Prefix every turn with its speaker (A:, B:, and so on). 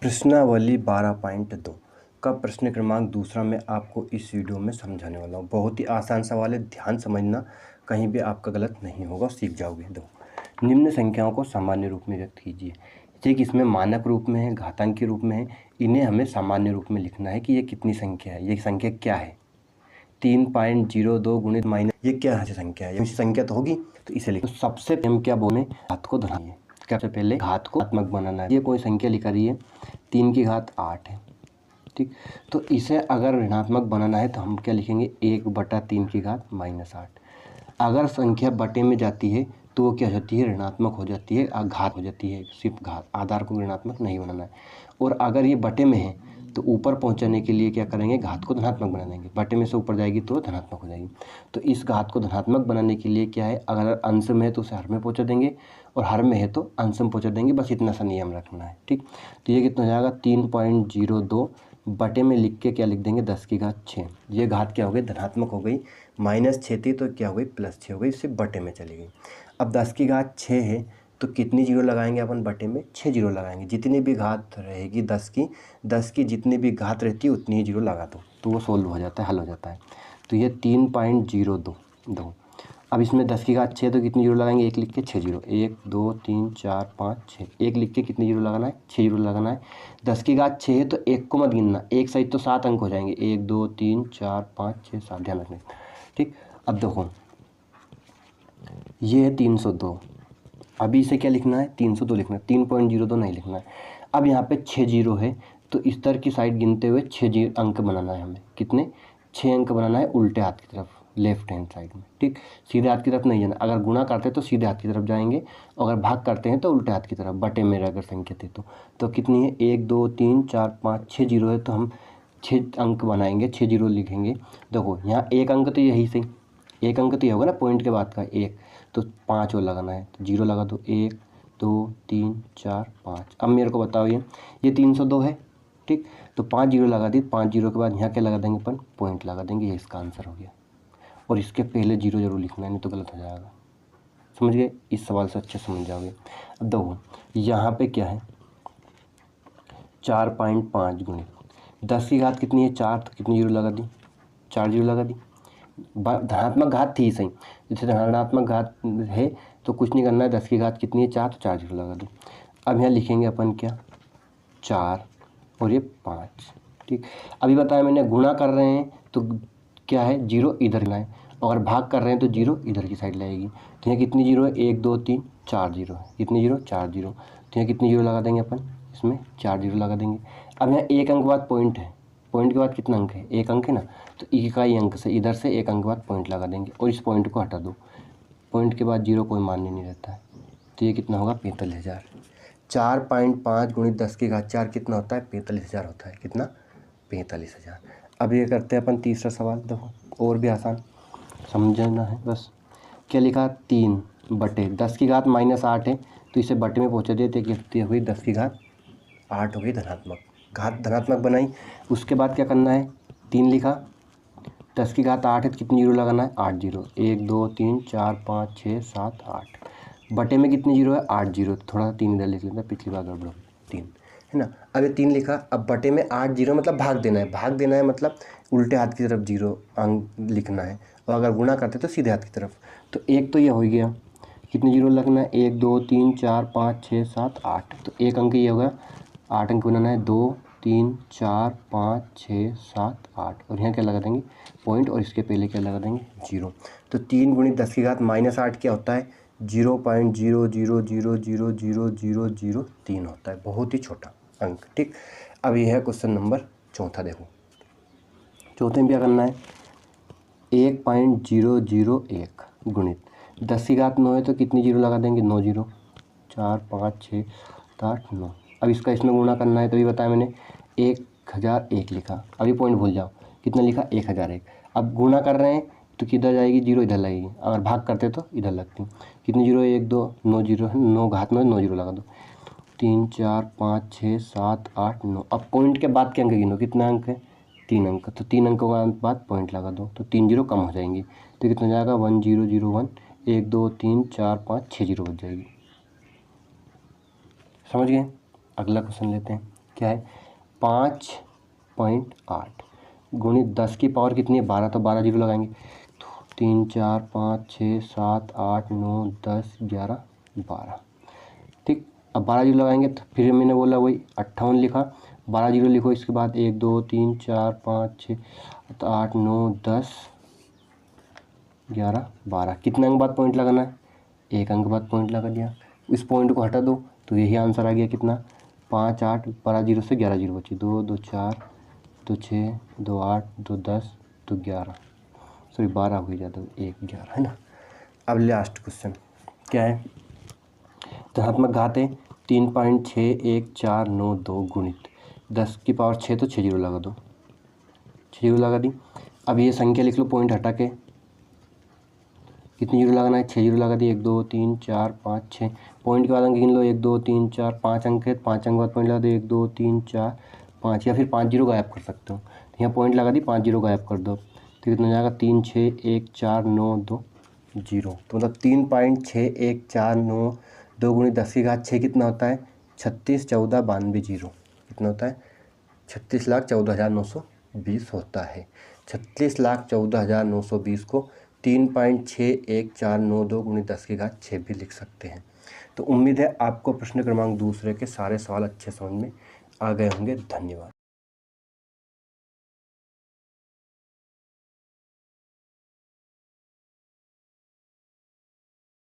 A: प्रश्नावली 12.2 का प्रश्न क्रमांक दूसरा मैं आपको इस वीडियो में समझाने वाला हूँ। बहुत ही आसान सवाल है, ध्यान समझना, कहीं भी आपका गलत नहीं होगा, सीख जाओगे। दो निम्न संख्याओं को सामान्य रूप में व्यक्त कीजिए। जैसे कि इसमें मानक रूप में है, घातांक के रूप में है, इन्हें हमें सामान्य रूप में लिखना है कि ये कितनी संख्या है, ये संख्या क्या है। 3.02 गुणित माइनस, ये क्या संख्या है, ये संख्या तो होगी, तो इसे लिखो। तो सबसे हम क्या बोले, घात को धनाइए। सबसे पहले घात को धनात्मक बनाना है। ये कोई संख्या लिखा रही है 3 की घात 8 है, ठीक। तो इसे अगर ऋणात्मक बनाना है तो हम क्या लिखेंगे, 1/3 की घात -8। अगर संख्या बटे में जाती है तो वो क्या हो जाती है, ऋणात्मक हो जाती है, घात हो जाती है, सिर्फ घात, आधार को ऋणात्मक नहीं बनाना है। और अगर ये बटे में है तो ऊपर पहुंचाने के लिए क्या करेंगे, घात को धनात्मक बना देंगे। बटे में से ऊपर जाएगी तो धनात्मक हो जाएगी। तो इस घात को धनात्मक बनाने के लिए क्या है, अगर अंश में है तो उसे हर में पहुंचा देंगे, और हर में है तो अंश में पहुंचा देंगे। बस इतना सा नियम रखना है, ठीक। तो ये कितना हो जाएगा, 3.02 बटे में लिख के क्या लिख देंगे, 10 की घात 6। ये घात क्या हो गई, धनात्मक हो गई। -6 थी तो क्या हो गई, +6 हो गई, इससे बटे में चली गई। अब 10 की घात 6 है तो कितनी जीरो लगाएंगे अपन, बटे में 6 जीरो लगाएंगे। जितनी भी घात रहेगी 10 की जितनी भी घात रहती है उतनी ही जीरो लगा दो, तो वो सोल्व हो जाता है, हल हो जाता है। तो ये 3.02। अब इसमें 10 की घात 6 तो कितनी जीरो लगाएंगे, एक लिख के 6 जीरो, 1 2 3 4 5 6, एक लिख के कितनी जीरो लगाना है, 6 जीरो लगाना है। 10 की घात 6 है तो एक को मत गिनना, एक सहित तो 7 अंक हो जाएंगे, 1 2 3 4 5 6 7, ध्यान रखना, ठीक। अब देखो ये है 302, अभी इसे क्या लिखना है, 302 लिखना है, 3.02 नहीं लिखना है। अब यहाँ पे 6 जीरो है तो इस तरह की साइड गिनते हुए 6 अंक बनाना है हमें। कितने, 6 अंक बनाना है उल्टे हाथ की तरफ, लेफ्ट हैंड साइड में, ठीक। सीधे हाथ की तरफ नहीं जाना। अगर गुणा करते हैं तो सीधे हाथ की तरफ जाएंगे, अगर भाग करते हैं तो उल्टे हाथ की तरफ, बटे में अगर संख्या थी तो कितनी है, 1 2 3 4 5 6 जीरो है तो हम 6 अंक बनाएंगे, 6 जीरो लिखेंगे। देखो यहाँ एक अंक तो यही से, एक अंक तो ये होगा ना पॉइंट के बाद का एक, तो 5 और लगाना है, तो जीरो लगा दो, 1 2 3 4 5। अब मेरे को बताओ ये 302 है, ठीक। तो 5 जीरो लगा दी, 5 जीरो के बाद यहाँ क्या लगा देंगे अपन, पॉइंट लगा देंगे, ये इसका आंसर हो गया। और इसके पहले जीरो जरूर लिखना है, नहीं तो गलत हो जाएगा। समझ गए, इस सवाल से अच्छे समझ जाओगे। अब देखो यहाँ पे क्या है, 4.5 गुणित 10 की घात कितनी है, 4, तो कितनी जीरो लगा दी, 4 जीरो लगा दी। धनात्मक घात थी सही, जैसे धनात्मक घात है तो कुछ नहीं करना है, 10 की घात कितनी है, 4, तो 4 जीरो लगा दो। अब यहाँ लिखेंगे अपन क्या, 4 और ये 5, ठीक। अभी बताया मैंने, गुणा कर रहे हैं तो क्या है, जीरो इधर लाए, और भाग कर रहे हैं तो जीरो इधर की साइड लगेगी। तो यहाँ कितनी जीरो है, 1 2 3 4 जीरो है, कितनी जीरो, 4 जीरो। तो यहाँ कितनी जीरो लगा देंगे अपन, इसमें 4 जीरो लगा देंगे। अब यहाँ एक अंक बाद पॉइंट है, पॉइंट के बाद कितना अंक है, एक अंक है ना, तो इकाई अंक से इधर से एक अंक बाद पॉइंट लगा देंगे, और इस पॉइंट को हटा दो, पॉइंट के बाद जीरो कोई मान्य नहीं रहता है। तो ये कितना होगा, 45,000। 4.5 गुणित 10 की घात 4 कितना होता है, 45,000 होता है। कितना, 45,000। अब ये करते हैं अपन तीसरा सवाल। देखो और भी आसान समझना है बस। क्या लिखा, 3 बटे 10 की घात -8 है तो इसे बटे में पहुँचा देते, कितनी हुई, 10 की घात 8 हो गई धनात्मक, घात धनात्मक बनाई। उसके बाद क्या करना है, 3 लिखा, 10 की घात 8 है तो कितनी जीरो लगाना है, 8 जीरो, 1 2 3 4 5 6 7 8। बटे में कितनी जीरो है, 8 जीरो, थोड़ा सा 3 इधर लिख लेते हैं, पिछली बार गड़बड़ 3 है ना। अब ये 3 लिखा, अब बटे में 8 जीरो मतलब भाग देना है, भाग देना है मतलब उल्टे हाथ की तरफ जीरो अंक लिखना है, और अगर गुणा करते तो सीधे हाथ की तरफ। तो एक तो ये हो गया, कितने जीरो लगना है, 1 2 3 4 5 6 7 8, तो एक अंक ये होगा, 8 अंक बनाना है, 2 3 4 5 6 7 8, और यहाँ क्या लगा देंगे, पॉइंट, और इसके पहले क्या लगा देंगे, जीरो। तो 3 गुणित 10 की घात -8 क्या होता है, 0.0000003 होता है, बहुत ही छोटा अंक, ठीक। अब यह है क्वेश्चन नंबर चौथा। देखो चौथे में क्या करना है, 1.001 गुणित 10 की घात 9 है तो कितनी जीरो लगा देंगे, 9 जीरो, 4 5 6 7 8 9। अब इसका इसमें गुणा करना है, तो भी बताया मैंने, 1001 लिखा, अभी पॉइंट भूल जाओ, कितना लिखा, 1001। अब गुणा कर रहे हैं तो किधर जाएगी, जीरो इधर लगेगी, अगर भाग करते तो इधर लगती। कितनी जीरो, 1 2 9 जीरो है, 9 घात 9, 9 जीरो लगा दो, 3 4 5 6 7 8 9। अब पॉइंट के बाद के अंक गिनो, कितना अंक है, 3 अंक, तो 3 अंकों के बाद पॉइंट लगा दो, तो 3 जीरो कम हो जाएंगी, तो कितना हो जाएगा, 1001, 1 2 3 4 5 6 जीरो बच जाएगी। समझ गए। अगला क्वेश्चन लेते हैं। क्या है 5.8 गुणित 10 की पावर कितनी है 12, तो 12 जीरो लगाएंगे तो 3 4 5 6 7 8 9 10 11 12। ठीक, अब 12 जीरो लगाएंगे तो फिर मैंने बोला वही 58 लिखा, 12 जीरो लिखो इसके बाद 1 2 3 4 5 6 7 8 9 10 11 12। कितने अंक बाद पॉइंट लगाना है, 1 अंक बाद पॉइंट लगा दिया। इस पॉइंट को हटा दो तो यही आंसर आ गया कितना 5 8, 12 जीरो से 11 जीरो बची 2 2 4 2 6 2 8 2 10 2 11, सॉरी 12 हो जाता है 1 11 है ना। अब लास्ट क्वेश्चन क्या है, धनात्मक घात है 3.61492 गुणित 10 की पावर 6, तो 6 जीरो लगा दो, 6 जीरो लगा दी। अब ये संख्या लिख लो पॉइंट हटा के, कितनी जीरो लगाना है 6 जीरो लगा दी, 1 2 3 4 5 6, पॉइंट के बाद अंक गिन लो 1 2 3 4 5 अंक है, 5 अंक बाद पॉइंट लगा दो 1 2 3 4 5, या फिर 5 जीरो गायब कर सकते हो, तो यहाँ पॉइंट लगा दी 5 जीरो गायब कर दो तो कितना हो जाएगा 3 6 1 4 9 2 जीरो, तो मतलब 3.6149 गुणित 10 की घात 6 कितना होता है 36 14 92 जीरो, कितना होता है 36,14,920 होता है। 36,14,920 को 3.61492 गुणित 10 की घात 6 भी लिख सकते हैं। तो उम्मीद है आपको प्रश्न क्रमांक दूसरे के सारे सवाल अच्छे समझ में आ गए होंगे। धन्यवाद।